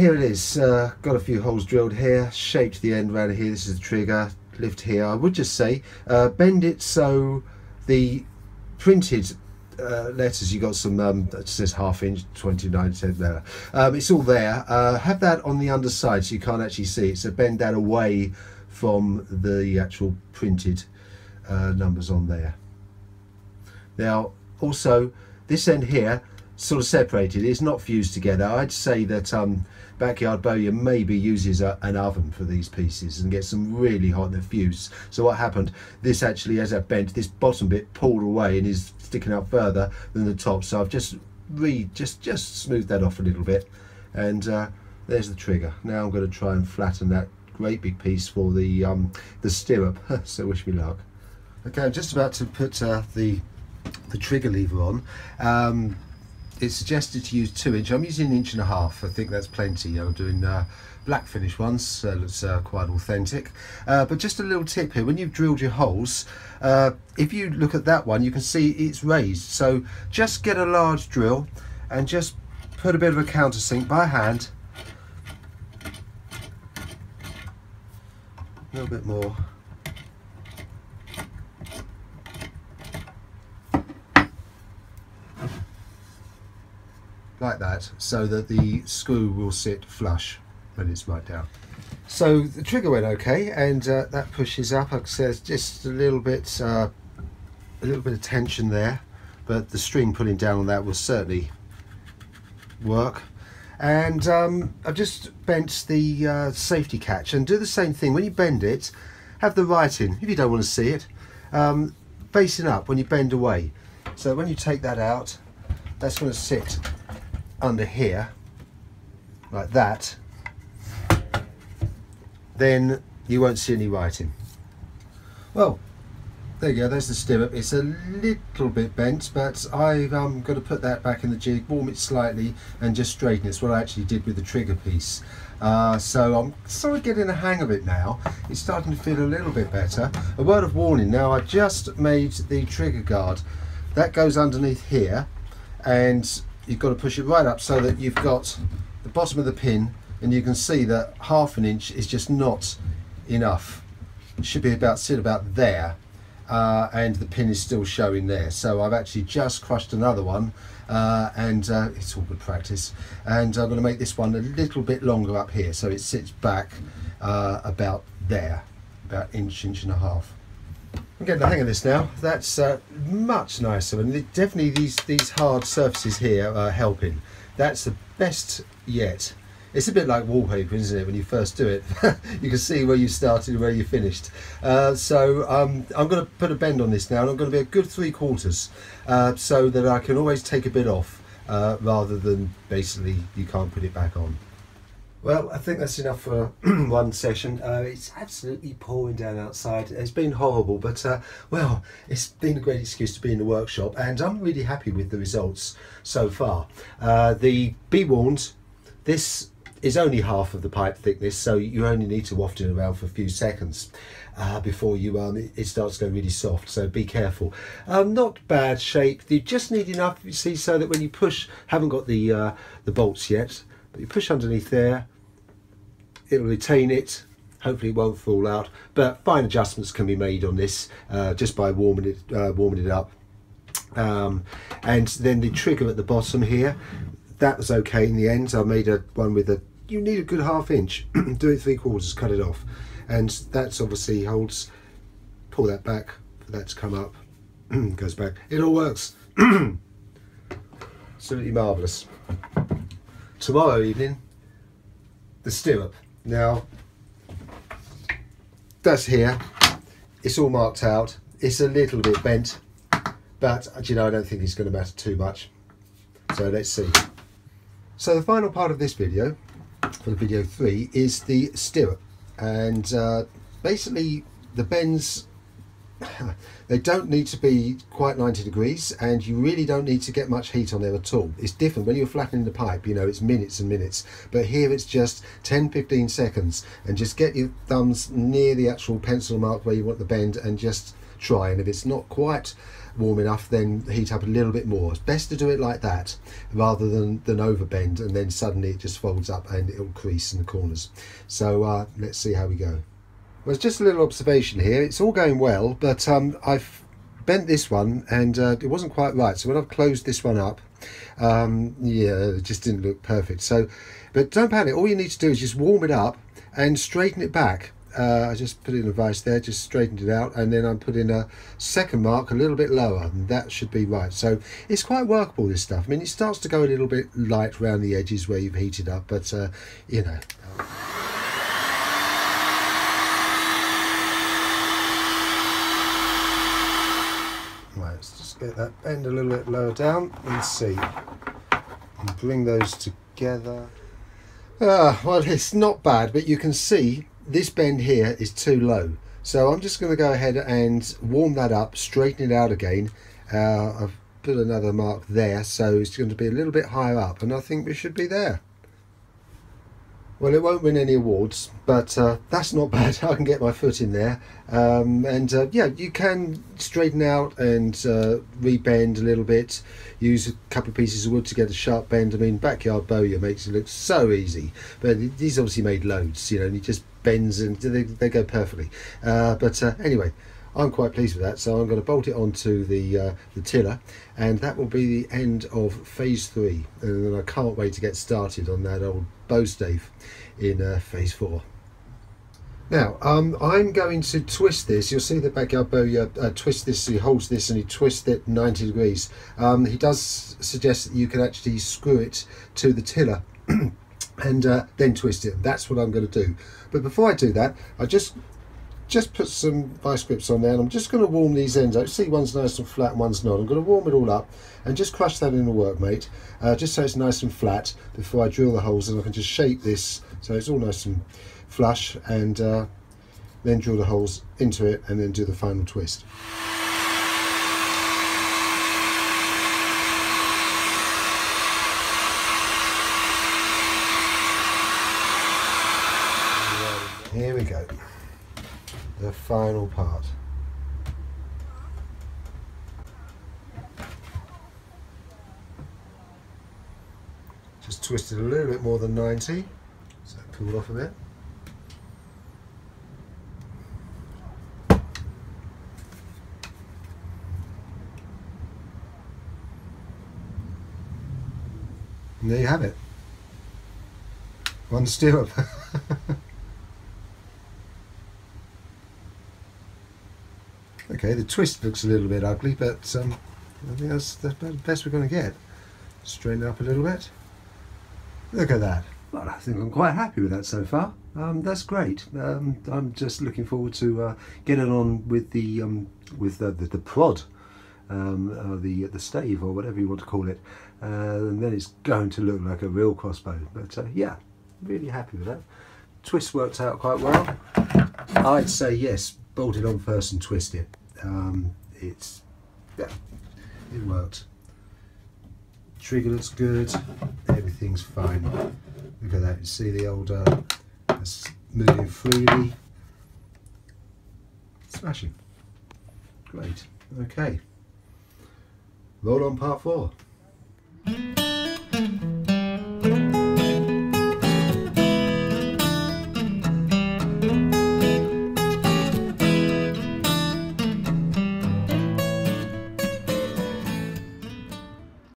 here it is, got a few holes drilled here, shaped the end around here. This is the trigger, lift here. I would just say bend it so the printed letters, you got some that says 1/2 inch, 29 centimetre, it's all there. Have that on the underside so you can't actually see it, so bend that away from the actual printed numbers on there. Now also this end here sort of separated, it's not fused together. I'd say that backyard bowyer maybe uses an oven for these pieces and gets them really hot and they're fused. So what happened, this actually, as I bent, this bottom bit pulled away and is sticking out further than the top, so I've just smoothed that off a little bit, and there's the trigger. Now I'm going to try and flatten that great big piece for the stirrup. So wish me luck. Okay, I'm just about to put the trigger lever on. It's suggested to use 2 inch. I'm using 1.5 inches. I think that's plenty. I'm doing black finish ones, so it's quite authentic. But just a little tip here: when you've drilled your holes, if you look at that one, you can see it's raised. So just get a large drill and just put a bit of a countersink by hand. A little bit more. Like that, so that the screw will sit flush when it's right down. So the trigger went okay, and that pushes up. Like I said, just a little bit of tension there, but the string pulling down on that will certainly work. And I've just bent the safety catch, and do the same thing when you bend it. Have the writing, if you don't want to see it, facing up when you bend away. So when you take that out, that's going to sit under here like that, then you won't see any writing. Well, there you go, there's the stirrup. It's a little bit bent, but I'm going to put that back in the jig, warm it slightly and just straighten it. It's what I actually did with the trigger piece. So I'm sort of getting the hang of it now. It's starting to feel a little bit better. A word of warning now, I just made the trigger guard. That goes underneath here, and you've got to push it right up so that you've got the bottom of the pin, and you can see that 1/2 inch is just not enough. It should be sit about there, and the pin is still showing there. So I've actually just crushed another one, and it's all good practice, and I'm going to make this one a little bit longer up here so it sits back about there, about 1.5 inches. I'm getting the hang of this now. That's much nicer, and definitely these hard surfaces here are helping. That's the best yet. It's a bit like wallpaper, isn't it? When you first do it, you can see where you started and where you finished. So I'm going to put a bend on this now, and I'm going to be a good 3/4, so that I can always take a bit off, rather than basically you can't put it back on. Well, I think that's enough for one session. It's absolutely pouring down outside. It's been horrible, but well, it's been a great excuse to be in the workshop, and I'm really happy with the results so far. Be warned, this is only half of the pipe thickness, so you only need to waft it around for a few seconds before you it starts to go really soft, so be careful. Not bad shape. You just need enough, you see, so that when you push, haven't got the bolts yet, but you push underneath there, it'll retain it. Hopefully it won't fall out, but fine adjustments can be made on this just by warming it up. And then the trigger at the bottom here, that was okay in the end. I made one with you need a good 1/2 inch. Do it 3/4, cut it off, and that's obviously holds. Pull that back for that to come up. Goes back. It all works. Absolutely marvellous. Tomorrow evening, the stirrup. Now that's here. It's all marked out. It's a little bit bent, but you know, I don't think it's going to matter too much. So let's see. So the final part of this video, for the video 3, is the stirrup, and basically the bends, they don't need to be quite 90 degrees, and you really don't need to get much heat on there at all. It's different when you're flattening the pipe, you know, it's minutes and minutes, but here it's just 10-15 seconds, and just get your thumbs near the actual pencil mark where you want the bend, and just try, and if it's not quite warm enough, then heat up a little bit more. It's best to do it like that rather than overbend, and then suddenly it just folds up and it'll crease in the corners. So let's see how we go. Well, it's just a little observation here. It's all going well, but I've bent this one and it wasn't quite right. So when I've closed this one up, yeah, it just didn't look perfect. So, but don't panic. All you need to do is just warm it up and straighten it back. I just put in a vise there, just straightened it out, and then I put in a second mark a little bit lower, and that should be right. So it's quite workable, this stuff. I mean, it starts to go a little bit light around the edges where you've heated up, but you know. Right, let's just get that bend a little bit lower down and see. And bring those together. Well, it's not bad, but you can see this bend here is too low. So I'm just going to go ahead and warm that up, straighten it out again. I've put another mark there, so it's going to be a little bit higher up, and I think we should be there. Well, it won't win any awards, but that's not bad. I can get my foot in there. Yeah, you can straighten out and rebend a little bit. Use a couple of pieces of wood to get a sharp bend. I mean, backyard bowyer makes it look so easy, but he's obviously made loads, you know, and he just bends and they go perfectly. Anyway, I'm quite pleased with that, so I'm going to bolt it onto the tiller, and that will be the end of phase 3. And then I can't wait to get started on that old bow stave in phase 4. Now I'm going to twist this. You'll see the backyard bowyer twist this. He holds this and he twists it 90 degrees. He does suggest that you can actually screw it to the tiller and then twist it. That's what I'm going to do. But before I do that, I just put some vice grips on there, and I'm just going to warm these ends out. See, one's nice and flat and one's not. I'm going to warm it all up and just crush that in the workmate, just so it's nice and flat before I drill the holes, and I can just shape this so it's all nice and flush, and then drill the holes into it and then do the final twist. Here we go. The final part. Just twist it a little bit more than 90, so pull it off a bit. And there you have it. One stirrup. Okay, the twist looks a little bit ugly, but I think that's the best we're going to get. Straighten it up a little bit. Look at that. Well, I think I'm quite happy with that so far. That's great. I'm just looking forward to getting on with the prod, the stave, or whatever you want to call it, and then it's going to look like a real crossbow. But yeah, really happy with that. Twist worked out quite well. I'd say yes. Bolt it on first and twist it. Yeah, it worked. Trigger looks good. Everything's fine. Look at that. You see the old it's moving freely. Smashing. Great. Okay. Roll on part 4.